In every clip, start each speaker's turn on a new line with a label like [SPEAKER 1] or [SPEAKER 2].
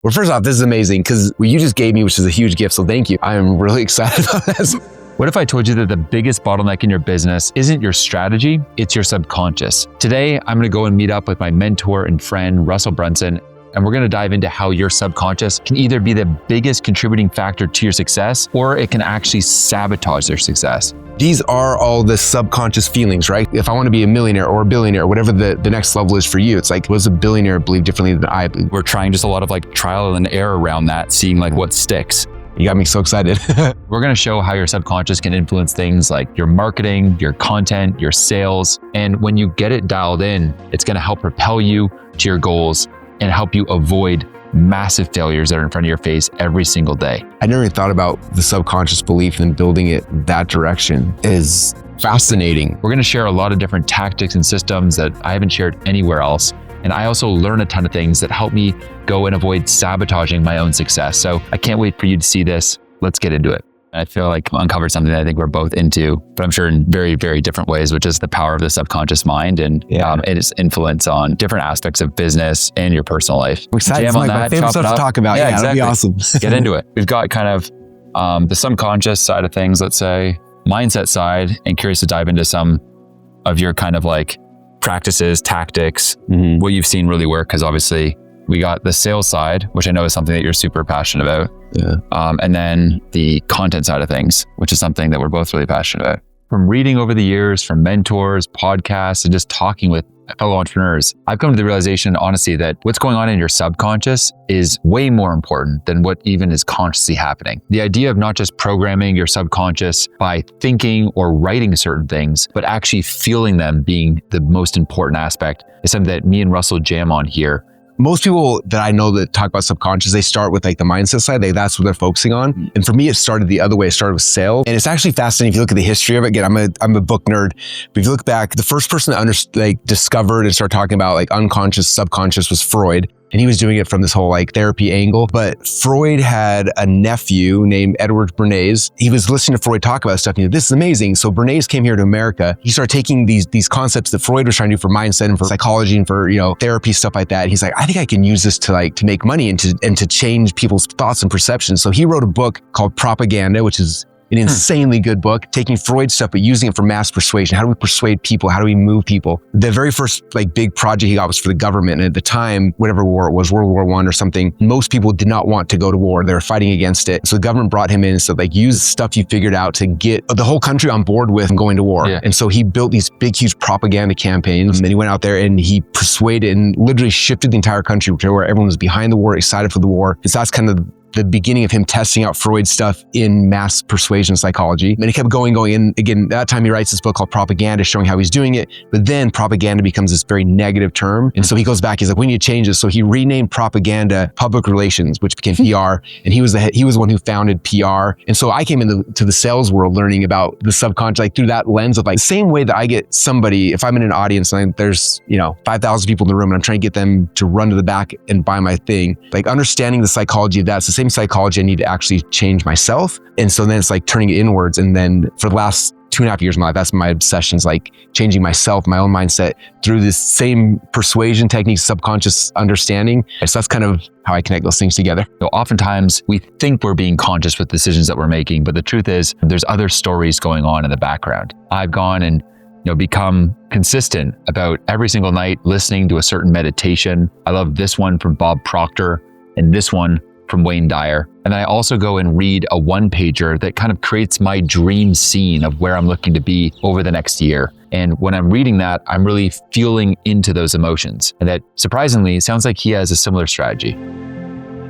[SPEAKER 1] Well, first off, this is amazing because what you just gave me, which is a huge gift. So thank you. I am really excited about this.
[SPEAKER 2] What if I told you that the biggest bottleneck in your business isn't your strategy, it's your subconscious? Today, I'm going to go and meet up with my mentor and friend, Russell Brunson, and we're going to dive into how your subconscious can either be the biggest contributing factor to your success, or it can actually sabotage your success.
[SPEAKER 1] These are all the subconscious feelings, right? If I want to be a millionaire or a billionaire, whatever the next level is for you, it's like, what does a billionaire believe differently than I believe?
[SPEAKER 2] We're trying just a lot of trial and error around that, seeing what sticks.
[SPEAKER 1] You got me so excited.
[SPEAKER 2] We're going to show how your subconscious can influence things like your marketing, your content, your sales. And when you get it dialed in, it's going to help propel you to your goals and help you avoid massive failures that are in front of your face every single day.
[SPEAKER 1] I never even thought about the subconscious belief and building it that direction. Is fascinating.
[SPEAKER 2] We're going to share a lot of different tactics and systems that I haven't shared anywhere else. And I also learn a ton of things that help me go and avoid sabotaging my own success. So I can't wait for you to see this. Let's get into it. I feel like I've uncovered something that I think we're both into, but I'm sure in very, very different ways, which is the power of the subconscious mind and its influence on different aspects of business and your personal life.
[SPEAKER 1] I'm excited. It's my favorite stuff to talk about. Yeah, exactly. That'd be awesome.
[SPEAKER 2] Get into it. We've got kind of the subconscious side of things, let's say, mindset side, and curious to dive into some of your kind of practices, tactics, what you've seen really work, because obviously we got the sales side, which I know is something that you're super passionate about.
[SPEAKER 1] Yeah.
[SPEAKER 2] And then the content side of things, which is something that we're both really passionate about. From reading over the years, from mentors, podcasts, and just talking with fellow entrepreneurs, I've come to the realization, honestly, that what's going on in your subconscious is way more important than what even is consciously happening. The idea of not just programming your subconscious by thinking or writing certain things, but actually feeling them being the most important aspect is something that me and Russell jam on here.
[SPEAKER 1] Most people that I know that talk about subconscious, they start with the mindset side. That's what they're focusing on. And for me, it started the other way. It started with sales. And it's actually fascinating if you look at the history of it. Again, I'm a book nerd. But if you look back, the first person that discovered and started talking about unconscious, subconscious was Freud. And he was doing it from this whole therapy angle. But Freud had a nephew named Edward Bernays. He was listening to Freud talk about stuff. And this is amazing. So Bernays came here to America. He started taking these concepts that Freud was trying to do for mindset and for psychology and for therapy, stuff like that. And he's like, I think I can use this to make money and to change people's thoughts and perceptions. So he wrote a book called Propaganda, which is an insanely good book, taking Freud's stuff, but using it for mass persuasion. How do we persuade people? How do we move people? The very first big project he got was for the government. And at the time, whatever war it was, World War I or something, most people did not want to go to war. They were fighting against it. So the government brought him in and said, use stuff you figured out to get the whole country on board with going to war.
[SPEAKER 2] Yeah.
[SPEAKER 1] And so he built these big, huge propaganda campaigns. And then he went out there and he persuaded and literally shifted the entire country to where everyone was behind the war, excited for the war. So that's kind of the beginning of him testing out Freud's stuff in mass persuasion psychology. And he kept going. And again, that time he writes this book called Propaganda, showing how he's doing it. But then propaganda becomes this very negative term. And so he goes back, he's like, we need to change this. So he renamed propaganda public relations, which became PR. And he was the one who founded PR. And so I came into the sales world learning about the subconscious, through that lens of the same way that I get somebody, if I'm in an audience and there's 5,000 people in the room and I'm trying to get them to run to the back and buy my thing, understanding the psychology of that, it's the same psychology I need to actually change myself. And so then it's turning it inwards. And then for the last 2.5 years of my life, that's my obsessions, changing myself, my own mindset through this same persuasion techniques, subconscious understanding. So that's kind of how I connect those things together.
[SPEAKER 2] So oftentimes we think we're being conscious with decisions that we're making, but the truth is there's other stories going on in the background. I've gone and become consistent about every single night listening to a certain meditation. I love this one from Bob Proctor and this one from Wayne Dyer. And I also go and read a one-pager that kind of creates my dream scene of where I'm looking to be over the next year. And when I'm reading that, I'm really feeling into those emotions. And that surprisingly, it sounds like he has a similar strategy.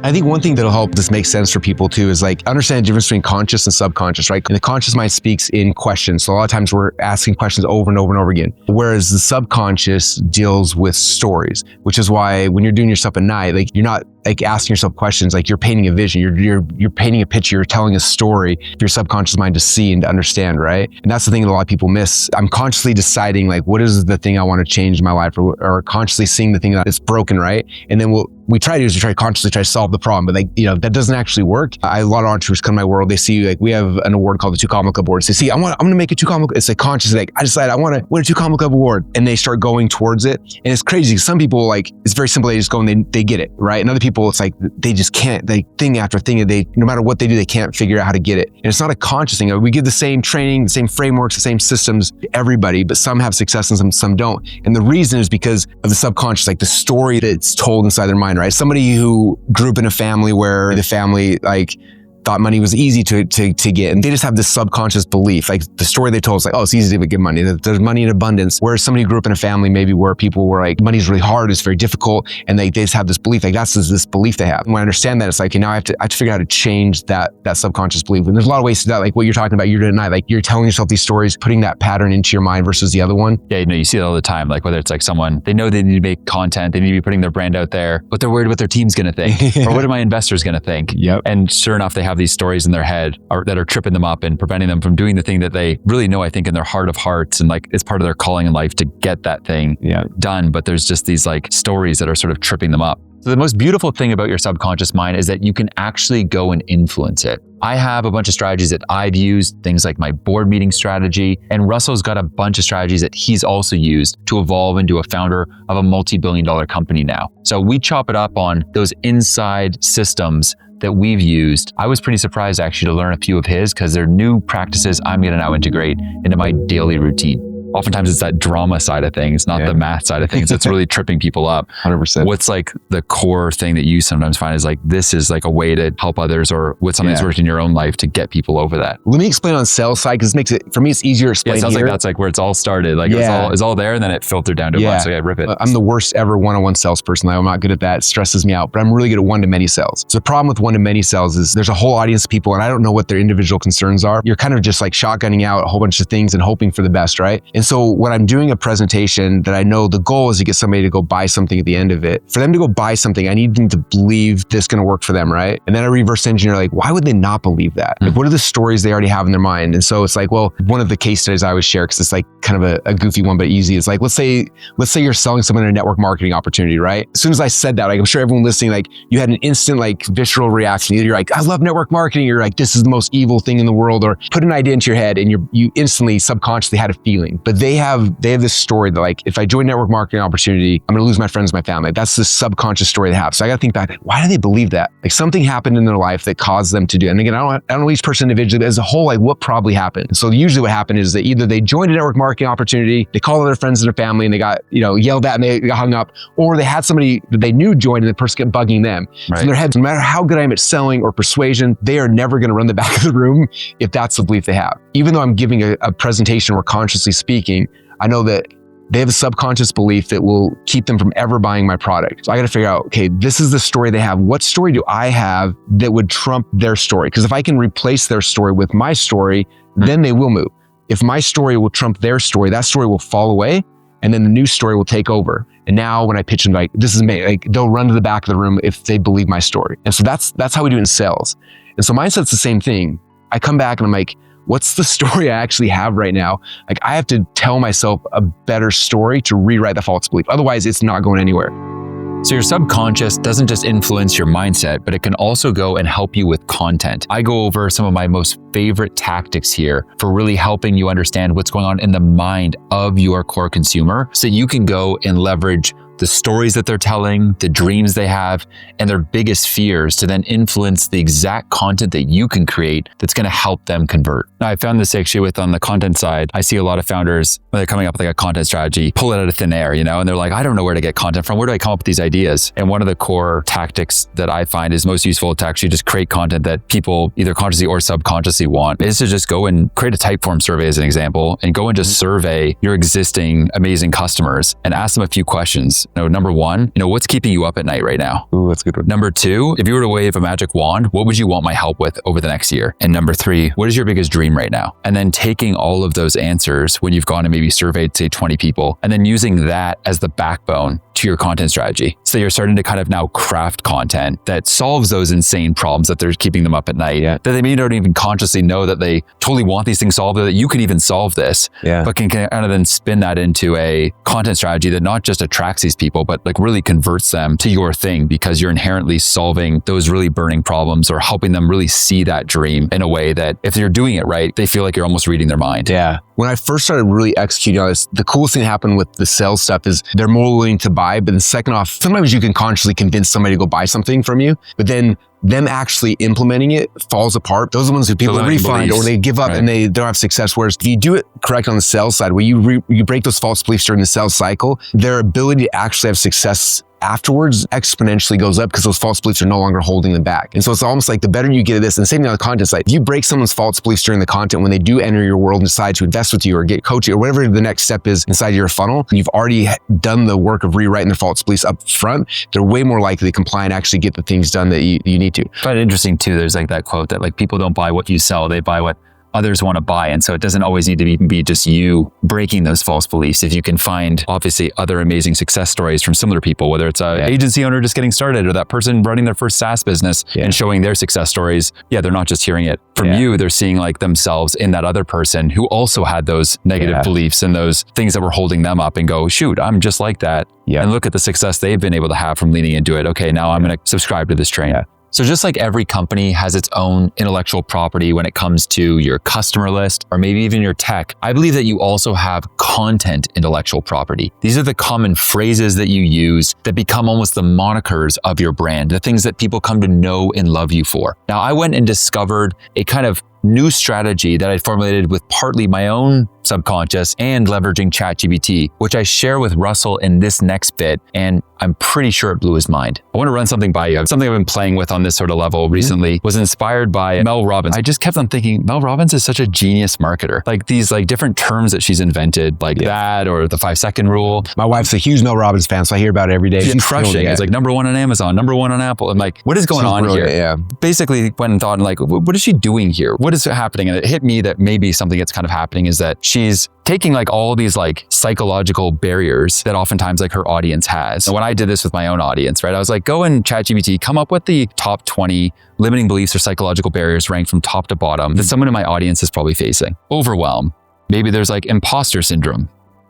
[SPEAKER 1] I think one thing that'll help this make sense for people too is understand the difference between conscious and subconscious, right? And the conscious mind speaks in questions. So a lot of times we're asking questions over and over and over again. Whereas the subconscious deals with stories, which is why when you're doing your stuff at night, you're not asking yourself questions, you're painting a vision, you're painting a picture, you're telling a story for your subconscious mind to see and to understand, right? And that's the thing that a lot of people miss. I'm consciously deciding what is the thing I want to change in my life, or consciously seeing the thing that's broken, right? And then we try to consciously try to solve the problem, but that doesn't actually work. A lot of entrepreneurs come to my world, they see we have an award called the 2 Comma Club Award. They see, I'm going to make a 2 Comma Club. It's consciously I decide I want to win a 2 Comma Club Award, and they start going towards it. And it's crazy. Some people it's very simple. They just go and they get it, right? And other people people, it's like they just can't, like thing after thing, no matter what they do, they can't figure out how to get it. And it's not a conscious thing. We give the same training, the same frameworks, the same systems to everybody, but some have success and some don't. And the reason is because of the subconscious, like the story that's told inside their mind, right? Somebody who grew up in a family where the family like thought money was easy to get. And they just have this subconscious belief. Like the story they told is like, oh, it's easy to get money. There's money in abundance. Whereas somebody who grew up in a family maybe where people were like, money's really hard, it's very difficult. And they just have this belief, like that's this belief they have. And when I understand that, it's like, okay, now I have to figure out how to change that subconscious belief. And there's a lot of ways to that, like what you're talking about, you're doing tonight, like you're telling yourself these stories, putting that pattern into your mind versus the other one.
[SPEAKER 2] Yeah, you see it all the time. Like whether it's like someone, they know they need to make content, they need to be putting their brand out there, but they're worried what their team's going to think or what are my investors going to think?
[SPEAKER 1] Yep.
[SPEAKER 2] And sure enough, they have these stories in their head that are tripping them up and preventing them from doing the thing that they really know, I think, in their heart of hearts. And like, it's part of their calling in life to get that thing done. But there's just these like stories that are sort of tripping them up. So the most beautiful thing about your subconscious mind is that you can actually go and influence it. I have a bunch of strategies that I've used, things like my board meeting strategy, and Russell's got a bunch of strategies that he's also used to evolve into a founder of a multi-billion-dollar company now. So we chop it up on those inside systems that we've used. I was pretty surprised actually to learn a few of his because they're new practices I'm going to now integrate into my daily routine. Oftentimes it's that drama side of things, not the math side of things. That's really tripping people up.
[SPEAKER 1] 100%.
[SPEAKER 2] What's like the core thing that you sometimes find is like, this is like a way to help others, or what's something that's worked in your own life to get people over that?
[SPEAKER 1] Let me explain on sales side, because it makes it, for me, it's easier to explain.
[SPEAKER 2] It sounds
[SPEAKER 1] here.
[SPEAKER 2] like that's like where it's all started. Like it's all there and then it filtered down to one. So rip it.
[SPEAKER 1] I'm the worst ever one-on-one salesperson. I'm not good at that. It stresses me out, but I'm really good at one-to-many sales. So the problem with one-to-many sales is there's a whole audience of people and I don't know what their individual concerns are. You're kind of just like shotgunning out a whole bunch of things and hoping for the best, right? And so when I'm doing a presentation that I know the goal is to get somebody to go buy something at the end of it. For them to go buy something, I need them to believe this is going to work for them, right? And then I reverse engineer, like, why would they not believe that? Like, what are the stories they already have in their mind? And so it's like, well, one of the case studies I always share, because it's like kind of a goofy one, but easy. It's like, let's say you're selling someone a network marketing opportunity, right? As soon as I said that, like, I'm sure everyone listening, like, you had an instant, like, visceral reaction. Either you're like, I love network marketing. You're like, this is the most evil thing in the world. Or put an idea into your head and you instantly, subconsciously had a feeling. But they have this story that, like, if I join network marketing opportunity, I'm going to lose my friends, my family. That's the subconscious story they have. So I got to think back, like, why do they believe that? Like, something happened in their life that caused them to do it. And again, I don't know each person individually, but as a whole, like, what probably happened? So usually what happened is that either they joined a network marketing opportunity, they called their friends and their family and they got, yelled at and they got hung up, or they had somebody that they knew join and the person kept bugging them. Right. So in their heads, no matter how good I am at selling or persuasion, they are never going to run the back of the room if that's the belief they have. Even though I'm giving a presentation or consciously speaking, I know that they have a subconscious belief that will keep them from ever buying my product. So I got to figure out, okay, this is the story they have. What story do I have that would trump their story? Because if I can replace their story with my story, then they will move. If my story will trump their story, that story will fall away and then the new story will take over. And now when I pitch them, like, this is me, like, they'll run to the back of the room if they believe my story. And so that's how we do it in sales. And so mindset's the same thing. I come back and I'm like, what's the story I actually have right now? Like, I have to tell myself a better story to rewrite the false belief. Otherwise, it's not going anywhere.
[SPEAKER 2] So your subconscious doesn't just influence your mindset, but it can also go and help you with content. I go over some of my most favorite tactics here for really helping you understand what's going on in the mind of your core consumer so you can go and leverage the stories that they're telling, the dreams they have, and their biggest fears to then influence the exact content that you can create that's going to help them convert. Now, I found this actually on the content side. I see a lot of founders, when they're coming up with like a content strategy, pull it out of thin air, and they're like, I don't know where to get content from. Where do I come up with these ideas? And one of the core tactics that I find is most useful to actually just create content that people either consciously or subconsciously want is to just go and create a Typeform survey as an example and go and just survey your existing amazing customers and ask them a few questions. Number one, what's keeping you up at night right now?
[SPEAKER 1] Ooh, that's a good one.
[SPEAKER 2] Number two, if you were to wave a magic wand, what would you want my help with over the next year? And number three, what is your biggest dream right now? And then taking all of those answers when you've gone and maybe surveyed, say, 20 people, and then using that as the backbone to your content strategy. So you're starting to kind of now craft content that solves those insane problems that they're keeping them up at night, that they may not even consciously know that they totally want these things solved, or that you can even solve this, but can kind of then spin that into a content strategy that not just attracts these people, but like really converts them to your thing because you're inherently solving those really burning problems or helping them really see that dream in a way that if you're doing it right, they feel like you're almost reading their mind.
[SPEAKER 1] Yeah. When I first started really executing on this, the coolest thing that happened with the sales stuff is they're more willing to buy. But then second off, sometimes you can consciously convince somebody to go buy something from you, but then them actually implementing it falls apart. Those are the ones who people refund or they give up and they don't have success. Whereas if you do it correct on the sales side, where you break those false beliefs during the sales cycle, their ability to actually have success afterwards exponentially goes up because those false beliefs are no longer holding them back. And so it's almost like the better you get at this, and same thing on the content side, if you break someone's false beliefs during the content when they do enter your world and decide to invest with you or get coaching or whatever the next step is inside your funnel, you've already done the work of rewriting their false beliefs up front, they're way more likely to comply and actually get the things done that you need to.
[SPEAKER 2] But interesting too, there's like that quote that like people don't buy what you sell, they buy what others want to buy. And so it doesn't always need to be just you breaking those false beliefs. If you can find obviously other amazing success stories from similar people, whether it's an agency owner just getting started or that person running their first SaaS business and showing their success stories. Yeah, they're not just hearing it from you, they're seeing like themselves in that other person who also had those negative beliefs and those things that were holding them up and go, shoot, I'm just like that. And look at the success they've been able to have from leaning into it. Okay, now I'm going to subscribe to this train. So just like every company has its own intellectual property when it comes to your customer list or maybe even your tech, I believe that you also have content intellectual property. These are the common phrases that you use that become almost the monikers of your brand, the things that people come to know and love you for. Now, I went and discovered a kind of new strategy that I formulated with partly my own subconscious and leveraging ChatGPT, which I share with Russell in this next bit. And I'm pretty sure it blew his mind. I want to run something by you. Something I've been playing with on this sort of level recently was inspired by Mel Robbins. I just kept on thinking, Mel Robbins is such a genius marketer. Like these like different terms that she's invented, like that or the 5-second rule.
[SPEAKER 1] My wife's a huge Mel Robbins fan, so I hear about it every day.
[SPEAKER 2] She's crushing. It's like number 1 on Amazon, number 1 on Apple. I'm like, what is going on here? Basically went and thought like, what is she doing here? What is happening? And it hit me that maybe something that's kind of happening is that she's taking like all these like psychological barriers that oftentimes like her audience has. And when I did this with my own audience, right, I was like, go in ChatGPT, come up with the top 20 limiting beliefs or psychological barriers ranked from top to bottom that someone in my audience is probably facing. Overwhelm. Maybe there's like imposter syndrome,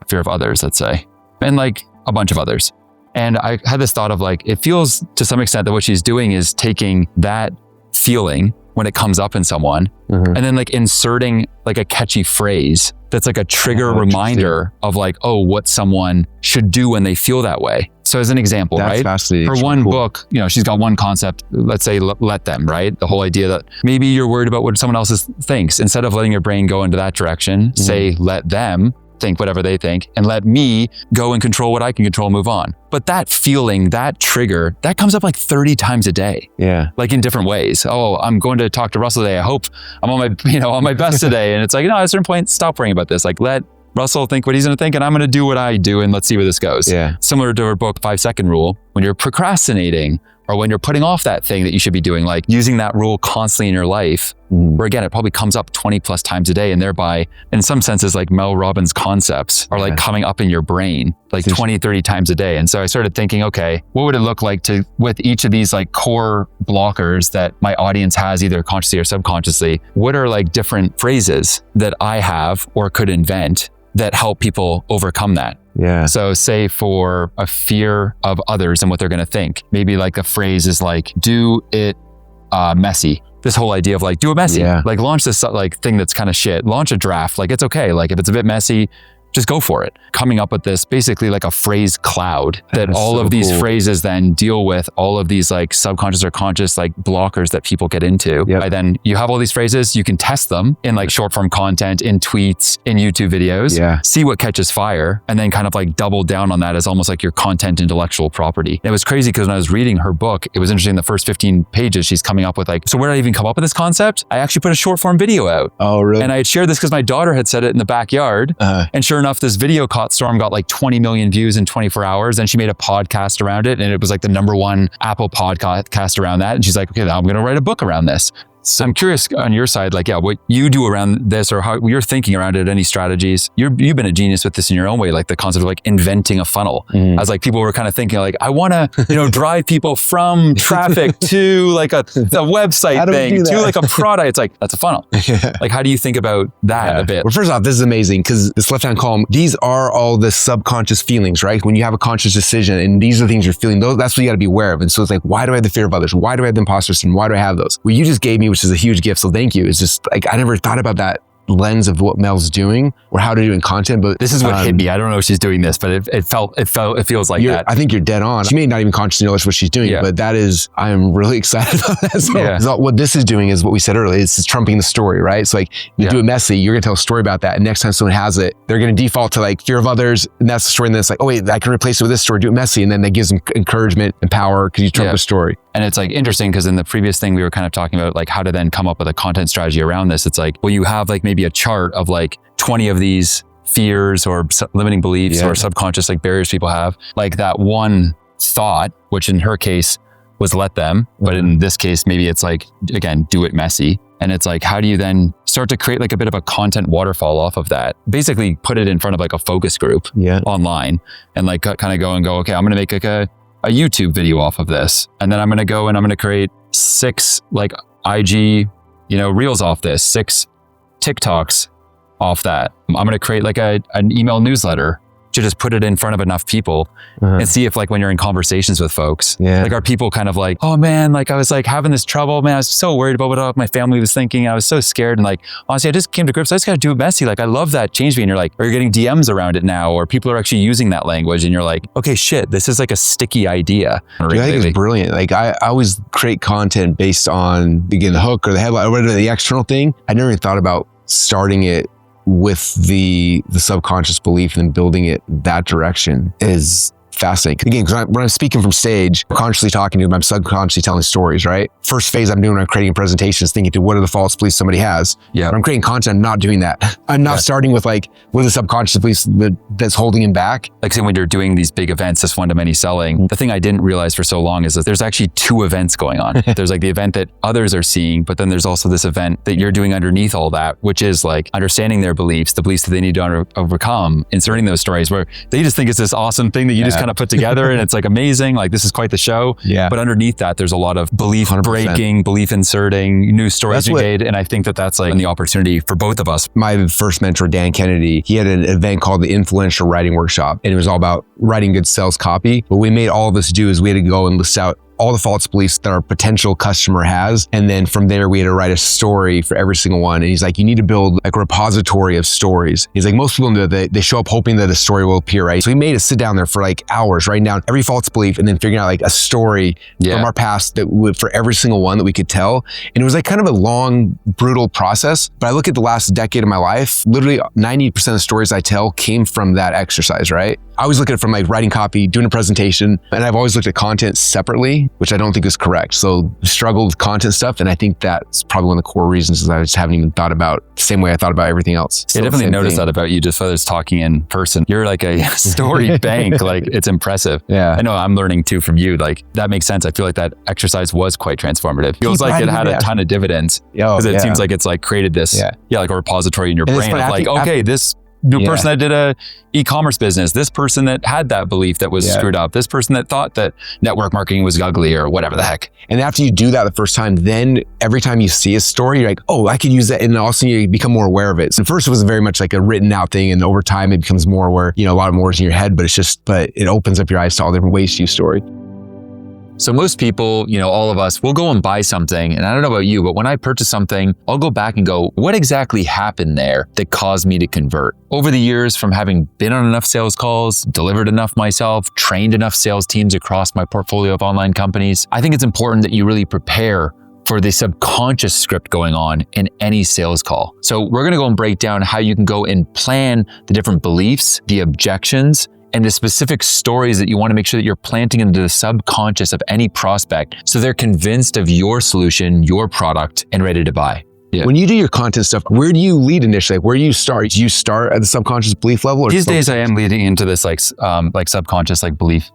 [SPEAKER 2] fear of others, let's say, and like a bunch of others. And I had this thought of like, it feels to some extent that what she's doing is taking that feeling when it comes up in someone and then like inserting like a catchy phrase that's like a trigger reminder of like, oh, what someone should do when they feel that way. So as an example,
[SPEAKER 1] that's fascinating.
[SPEAKER 2] Her one book, you know, she's got one concept, let's say let them, right? The whole idea that maybe you're worried about what someone else thinks. Instead of letting your brain go into that direction, say let them think whatever they think and let me go and control what I can control and move on. But that feeling, that trigger, that comes up like 30 times a day. Like in different ways. Oh, I'm going to talk to Russell today. I hope I'm on my, on my best today. And it's like, no, at a certain point, stop worrying about this. Like let Russell think what he's going to think and I'm going to do what I do and let's see where this goes. Similar to her book, 5-second rule, when you're procrastinating or when you're putting off that thing that you should be doing, like using that rule constantly in your life, where again, it probably comes up 20 plus times a day and thereby, in some senses, like Mel Robbins concepts are like coming up in your brain, like 20, 30 times a day. And so I started thinking, okay, what would it look like to, with each of these like core blockers that my audience has either consciously or subconsciously, what are like different phrases that I have or could invent that help people overcome that? So say for a fear of others and what they're going to think, maybe like a phrase is like, do it messy. This whole idea of like, do it messy, like launch this like thing that's kind of shit, launch a draft. Like it's okay. Like if it's a bit messy, just go for it. Coming up with this basically like a phrase cloud that all of these phrases then deal with all of these like subconscious or conscious like blockers that people get into. And then you have all these phrases, you can test them in like short form content, in tweets, in YouTube videos, see what catches fire, and then kind of like double down on that as almost like your content intellectual property. And it was crazy because when I was reading her book, it was interesting. The first 15 pages, she's coming up with like, so where did I even come up with this concept? I actually put a short form video out.
[SPEAKER 1] Oh, really?
[SPEAKER 2] And I had shared this because my daughter had said it in the backyard. And sure enough, this video storm got like 20 million views in 24 hours. And she made a podcast around it. And it was like the #1 Apple podcast around that. And she's like, okay, now I'm going to write a book around this. So I'm curious on your side, like, what you do around this or how you're thinking around it, any strategies. You've been a genius with this in your own way, like the concept of like inventing a funnel. As like people were kind of thinking like, I want to, drive people from traffic to like a website thing to like a product. It's like, that's a funnel. Like, how do you think about that a bit?
[SPEAKER 1] Well, first off, this is amazing because this left-hand column, these are all the subconscious feelings, right? When you have a conscious decision and these are the things you're feeling, that's what you got to be aware of. And so it's like, why do I have the fear of others? Why do I have the imposter syndrome? Why do I have those? Well, you just gave me, which is a huge gift. So thank you. It's just like, I never thought about that lens of what Mel's doing or how to do in content, but
[SPEAKER 2] this is what hit me. I don't know if she's doing this, but it feels like that.
[SPEAKER 1] I think you're dead on. She may not even consciously know that's what she's doing, but I'm really excited about that. So what this is doing is what we said earlier. It's trumping the story, right? So like you do it messy, you're gonna tell a story about that. And next time someone has it, they're gonna default to like fear of others. And that's the story. And then it's like, oh wait, I can replace it with this story, do it messy. And then that gives them encouragement and power because you trump the story.
[SPEAKER 2] And it's like interesting because in the previous thing we were kind of talking about like how to then come up with a content strategy around this. It's like, well, you have like maybe a chart of like 20 of these fears or limiting beliefs or subconscious like barriers people have. Like that one thought, which in her case was let them, but in this case, maybe it's like, again, do it messy. And it's like, how do you then start to create like a bit of a content waterfall off of that? Basically put it in front of like a focus group online and like kind of go, okay, I'm going to make like a YouTube video off of this. And then I'm going to go and I'm going to create 6 like IG, reels off this, 6 TikToks off that. I'm going to create like an email newsletter to just put it in front of enough people and see if like when you're in conversations with folks, like are people kind of like, oh man, like I was like having this trouble, man, I was so worried about what my family was thinking. I was so scared. And like, honestly, I just came to grips. I just got to do it messy. Like, I love that changed me. And you're like, or you're getting DMs around it now, or people are actually using that language. And you're like, okay, shit, this is like a sticky idea.
[SPEAKER 1] I think it's brilliant. Like I always create content based on, again, the hook or the headline or whatever, the external thing. I never even thought about starting it with the subconscious belief and then building it that direction is fascinating. Again, because when I'm speaking from stage, I'm consciously talking to them, I'm subconsciously telling stories, right? First phase I'm doing when I'm creating presentations, thinking to what are the false beliefs somebody has. When I'm creating content, I'm not doing that. I'm not starting with like, what are the subconscious beliefs that's holding him back?
[SPEAKER 2] Like say when you're doing these big events, this one-to-many selling, the thing I didn't realize for so long is that there's actually 2 events going on. There's like the event that others are seeing, but then there's also this event that you're doing underneath all that, which is like understanding their beliefs, the beliefs that they need to overcome, inserting those stories where they just think it's this awesome thing that you just kind of put together and it's like amazing, like this is quite the show. But underneath that, there's a lot of belief 100%. Breaking, belief inserting, new stories you made. And I think that that's like the opportunity for both of us.
[SPEAKER 1] My first mentor, Dan Kennedy, he had an event called the Influential Writing Workshop. And it was all about writing good sales copy. What we made all of us do is we had to go and list out all the false beliefs that our potential customer has. And then from there, we had to write a story for every single one. And he's like, you need to build like a repository of stories. He's like, most people, they show up hoping that a story will appear, right? So we made us sit down there for like hours, writing down every false belief and then figuring out like a story from our past that would, for every single one that we could tell. And it was like kind of a long, brutal process. But I look at the last decade of my life, literally 90% of the stories I tell came from that exercise, right? I always look at it from like writing copy, doing a presentation, and I've always looked at content separately, which I don't think is correct. So struggled with content stuff. And I think that's probably one of the core reasons is I just haven't even thought about the same way I thought about everything else.
[SPEAKER 2] I definitely noticed that about you, just whether it's talking in person. You're like a story bank, like it's impressive. I know I'm learning too from you. Like that makes sense. I feel like that exercise was quite transformative. Feels like it had a ton of dividends because it seems like it's like created this, like a repository in your brain of like, okay, this new person that did a e-commerce business, this person that had that belief that was screwed up, this person that thought that network marketing was ugly or whatever the heck.
[SPEAKER 1] And after you do that the first time, then every time you see a story, you're like, oh, I could use that. And also you become more aware of it. So first it was very much like a written out thing. And over time it becomes more where, a lot more is in your head, but it opens up your eyes to all different ways to use story.
[SPEAKER 2] So most people, all of us, will go and buy something. And I don't know about you, but when I purchase something, I'll go back and go, what exactly happened there that caused me to convert? Over the years, from having been on enough sales calls, delivered enough myself, trained enough sales teams across my portfolio of online companies, I think it's important that you really prepare for the subconscious script going on in any sales call. So we're going to go and break down how you can go and plan the different beliefs, the objections, and the specific stories that you want to make sure that you're planting into the subconscious of any prospect so they're convinced of your solution, your product, and ready to buy.
[SPEAKER 1] When you do your content stuff, where do you lead initially? Where do you start? Do you start at the subconscious belief level?
[SPEAKER 2] These days I am leading into this like subconscious belief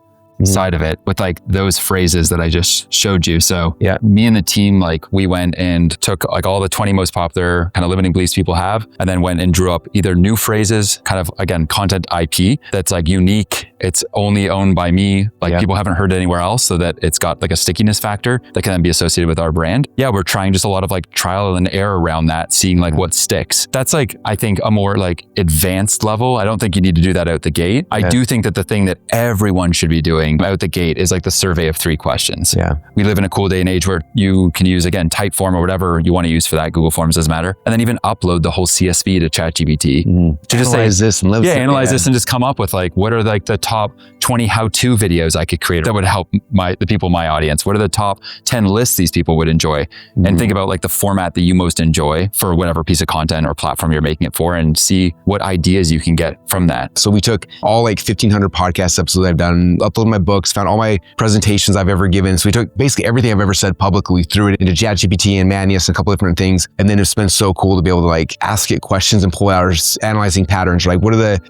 [SPEAKER 2] side of it with like those phrases that I just showed you. So
[SPEAKER 1] Yeah.
[SPEAKER 2] me and the team, like we went and took like all the 20 most popular kind of limiting beliefs people have, and then went and drew up either new phrases, kind of again, content IP that's like unique. It's only owned by me. Like people haven't heard it anywhere else, so that it's got like a stickiness factor that can then be associated with our brand. Yeah, we're trying just a lot of like trial and error around that, seeing like what sticks. That's like, I think a more like advanced level. I don't think you need to do that out the gate. I do think that the thing that everyone should be doing out the gate is like the survey of 3 questions.
[SPEAKER 1] Yeah.
[SPEAKER 2] We live in a cool day and age where you can use, again, Typeform or whatever you want to use for that. Google Forms doesn't matter. And then even upload the whole CSV to ChatGPT. To just
[SPEAKER 1] analyze this and
[SPEAKER 2] analyze this and just come up with like, what are like the top 20 how-to videos I could create that would help the people in my audience? What are the top 10 lists these people would enjoy? And think about like the format that you most enjoy for whatever piece of content or platform you're making it for, and see what ideas you can get from that.
[SPEAKER 1] So we took all like 1,500 podcast episodes I've done, uploaded my books, found all my presentations I've ever given. So we took basically everything I've ever said publicly, threw it into ChatGPT and Manius and a couple of different things. And then it's been so cool to be able to like ask it questions and pull out analyzing patterns. Like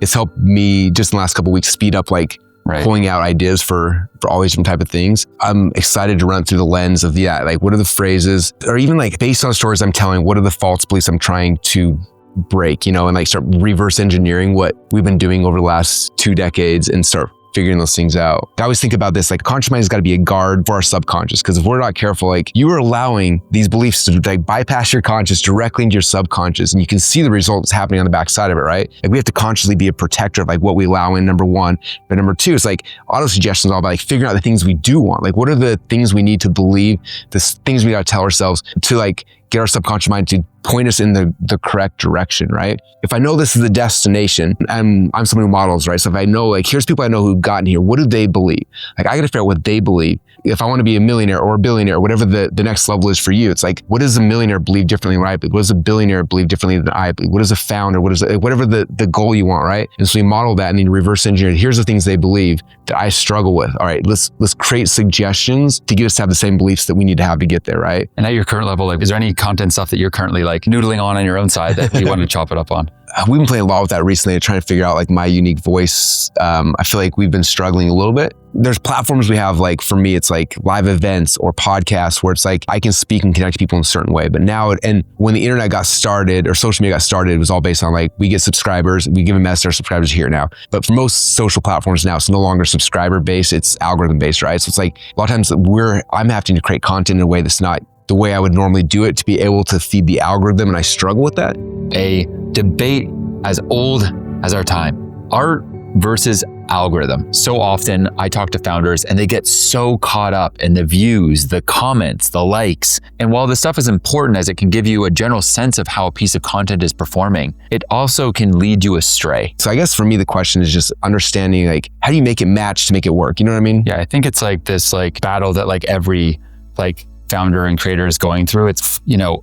[SPEAKER 1] it's helped me just in the last couple of weeks speed up like pulling out ideas for all these different type of things. I'm excited to run through the lens of like what are the phrases, or even like based on stories I'm telling, what are the false beliefs I'm trying to break, and like start reverse engineering what we've been doing over the last 2 decades and start figuring those things out. I always think about this, like conscious mind has got to be a guard for our subconscious, because if we're not careful, like you are allowing these beliefs to like bypass your conscious directly into your subconscious, and you can see the results happening on the backside of it, right? Like we have to consciously be a protector of like what we allow in, number one. But number two is like auto-suggestion is all about like figuring out the things we do want. Like what are the things we need to believe, the things we got to tell ourselves to like get our subconscious mind to point us in the correct direction, right? If I know this is the destination, I'm someone who models, right? So if I know, like, here's people I know who've gotten here, what do they believe? Like, I got to figure out what they believe. If I want to be a millionaire or a billionaire, or whatever the next level is for you, it's like, what does a millionaire believe differently than I believe? What does a billionaire believe differently than I believe? What is a founder? Whatever the goal you want, right? And so we model that and then reverse engineer. Here's the things they believe that I struggle with. All right, let's create suggestions to get us to have the same beliefs that we need to have to get there, right?
[SPEAKER 2] And at your current level, like, is there any content stuff that you're currently like noodling on your own side that you want to chop it up on?
[SPEAKER 1] We've been playing a lot with that recently, trying to figure out like my unique voice. I feel like we've been struggling a little bit. There's platforms we have, like for me, it's like live events or podcasts where it's like I can speak and connect to people in a certain way. But now, and when the internet got started or social media got started, it was all based on like, we get subscribers, we give a message, our subscribers here now. But for most social platforms now, it's no longer subscriber based, it's algorithm based, right? So it's like a lot of times I'm having to create content in a way that's not the way I would normally do it to be able to feed the algorithm, and I struggle with that.
[SPEAKER 2] A debate as old as our time. Art versus algorithm. So often I talk to founders and they get so caught up in the views, the comments, the likes. And while this stuff is important as it can give you a general sense of how a piece of content is performing, it also can lead you astray.
[SPEAKER 1] So I guess for me, the question is just understanding like, how do you make it match to make it work? You know what I mean?
[SPEAKER 2] Yeah, I think it's like this like battle that like every like founder and creator is going through. It's,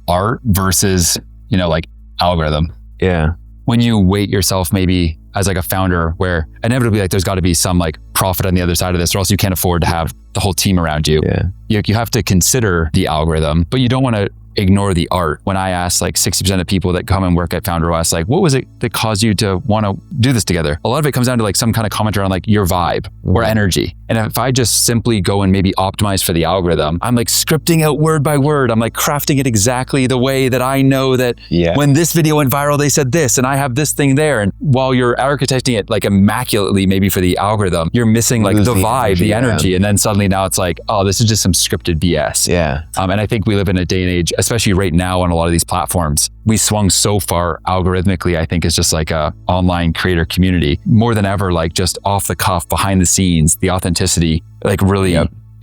[SPEAKER 2] art versus, like algorithm.
[SPEAKER 1] Yeah.
[SPEAKER 2] When you weight yourself maybe as like a founder, where inevitably like there's got to be some like profit on the other side of this, or else you can't afford to have the whole team around you.
[SPEAKER 1] Yeah.
[SPEAKER 2] You have to consider the algorithm, but you don't want to ignore the art. When I ask like 60% of people that come and work at Founder OS, like, what was it that caused you to want to do this together? A lot of it comes down to like some kind of comment around like your vibe or energy. And if I just simply go and maybe optimize for the algorithm, I'm like scripting out word by word. I'm like crafting it exactly the way that I know that when this video went viral, they said this, and I have this thing there. And while you're architecting it like immaculately, maybe for the algorithm, you're missing like the vibe, the energy. And then suddenly now it's like, oh, this is just some scripted BS.
[SPEAKER 1] Yeah.
[SPEAKER 2] And I think we live in a day and age, especially right now on a lot of these platforms, we swung so far algorithmically, I think, is just like a online creator community more than ever, like just off the cuff, behind the scenes, the authenticity, like really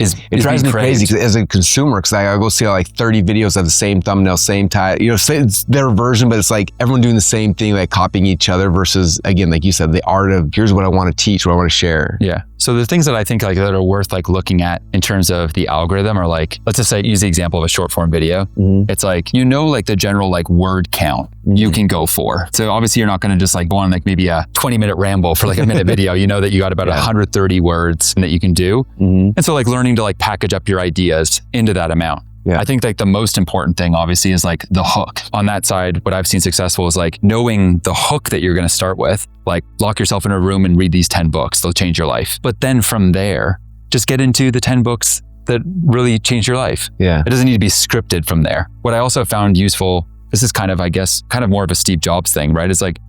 [SPEAKER 1] it drives me crazy as a consumer, because I go see like 30 videos of the same thumbnail, same title, it's their version, but it's like everyone doing the same thing, like copying each other versus, again, like you said, the art of here's what I want to teach, what I want to share.
[SPEAKER 2] Yeah. So the things that I think like that are worth like looking at in terms of the algorithm are like, let's just say, use the example of a short form video. It's like, like the general like word count you can go for. So obviously you're not going to just like go on like maybe a 20-minute ramble for like a minute video. You know that you got about 130 words that you can do. And so like learning to like package up your ideas into that amount. I think like the most important thing obviously is like the hook. On that side, what I've seen successful is like knowing the hook that you're going to start with, like lock yourself in a room and read these 10 books. They'll change your life. But then from there, just get into the 10 books that really changed your life.
[SPEAKER 1] Yeah.
[SPEAKER 2] It doesn't need to be scripted from there. What I also found useful, this is kind of, I guess, kind of more of a Steve Jobs thing, right? It's like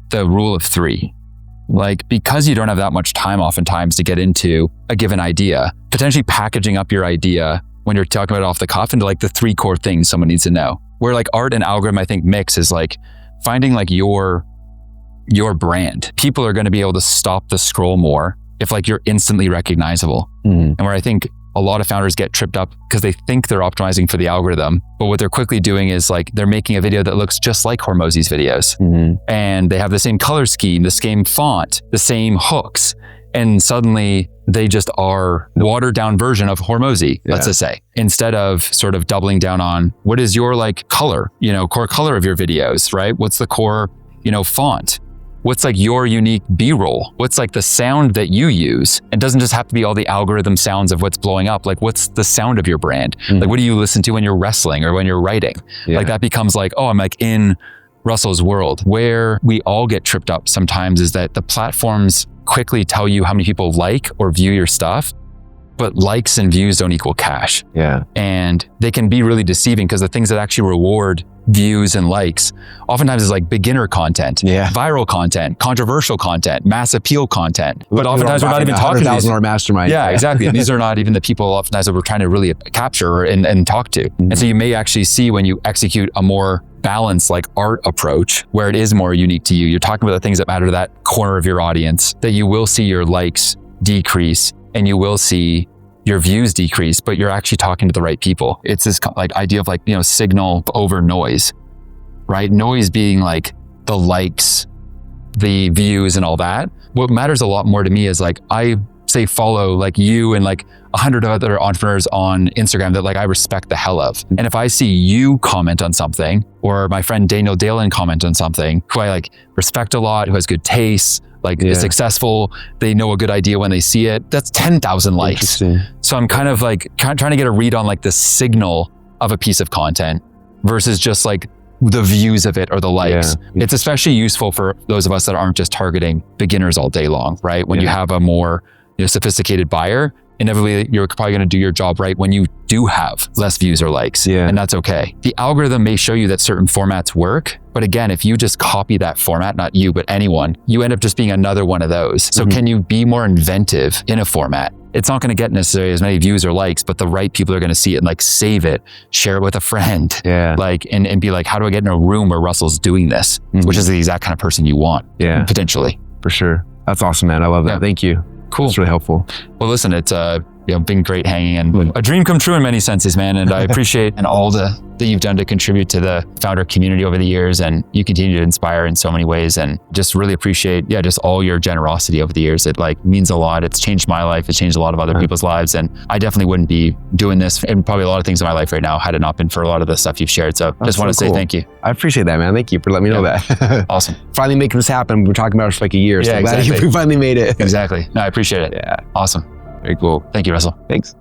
[SPEAKER 2] the rule of 3. Like, because you don't have that much time oftentimes to get into a given idea, potentially packaging up your idea when you're talking about it off the cuff into like the 3 core things someone needs to know. Where like art and algorithm, I think mix is like finding like your brand. People are going to be able to stop the scroll more if like you're instantly recognizable. And where I think a lot of founders get tripped up because they think they're optimizing for the algorithm, but what they're quickly doing is like they're making a video that looks just like Hormozi's videos. And they have the same color scheme, the same font, the same hooks. And suddenly they just are watered down version of Hormozi, let's just say, instead of sort of doubling down on what is your like color, core color of your videos, right? What's the core, font? What's like your unique B-roll? What's like the sound that you use? It doesn't just have to be all the algorithm sounds of what's blowing up. Like what's the sound of your brand? Like what do you listen to when you're wrestling or when you're writing? Like that becomes like, oh, I'm like in Russell's world. Where we all get tripped up sometimes is that the platforms quickly tell you how many people like or view your stuff, but likes and views don't equal cash. And they can be really deceiving because the things that actually reward views and likes oftentimes is like beginner content, viral content, controversial content, mass appeal content. But oftentimes we're not even talking to these.
[SPEAKER 1] $100,000 mastermind.
[SPEAKER 2] Yeah, exactly. These are not even the people oftentimes that we're trying to really capture and talk to. And so you may actually see when you execute a more balanced like art approach where it is more unique to you. You're talking about the things that matter to that corner of your audience, that you will see your likes decrease and you will see your views decrease, but you're actually talking to the right people. It's this like idea of like, signal over noise, right? Noise being like the likes, the views and all that. What matters a lot more to me is like, I say follow like you and like 100 other entrepreneurs on Instagram that like I respect the hell of. And if I see you comment on something, or my friend Daniel Dalen comment on something, who I like respect a lot, who has good taste, like is successful, they know a good idea when they see it, that's 10,000 likes. So I'm kind of like trying to get a read on like the signal of a piece of content versus just like the views of it or the likes. It's especially useful for those of us that aren't just targeting beginners all day long, right? When you have a more sophisticated buyer, inevitably you're probably going to do your job right when you do have less views or likes, and that's okay. The algorithm may show you that certain formats work, but again, if you just copy that format, not you, but anyone, you end up just being another one of those. So can you be more inventive in a format? It's not going to get necessarily as many views or likes, but the right people are going to see it and like save it, share it with a friend, like, and be like, how do I get in a room where Russell's doing this? Which is the exact kind of person you want, potentially.
[SPEAKER 1] For sure. That's awesome, man. I love that. Thank you.
[SPEAKER 2] Cool.
[SPEAKER 1] It's really helpful.
[SPEAKER 2] Well, listen, it's been great hanging and a dream come true in many senses, man. And I appreciate and all that you've done to contribute to the founder community over the years. And you continue to inspire in so many ways, and just really appreciate, just all your generosity over the years. It like means a lot. It's changed my life. It's changed a lot of other people's lives. And I definitely wouldn't be doing this and probably a lot of things in my life right now had it not been for a lot of the stuff you've shared. So just want to say thank you.
[SPEAKER 1] I appreciate that, man. Thank you for letting me know that.
[SPEAKER 2] Awesome.
[SPEAKER 1] Finally making this happen. We're talking about it for like a year. So I'm glad we finally made it.
[SPEAKER 2] Exactly. No, I appreciate it.
[SPEAKER 1] Yeah.
[SPEAKER 2] Awesome.
[SPEAKER 1] Very cool.
[SPEAKER 2] Thank you, Russell.
[SPEAKER 1] Thanks.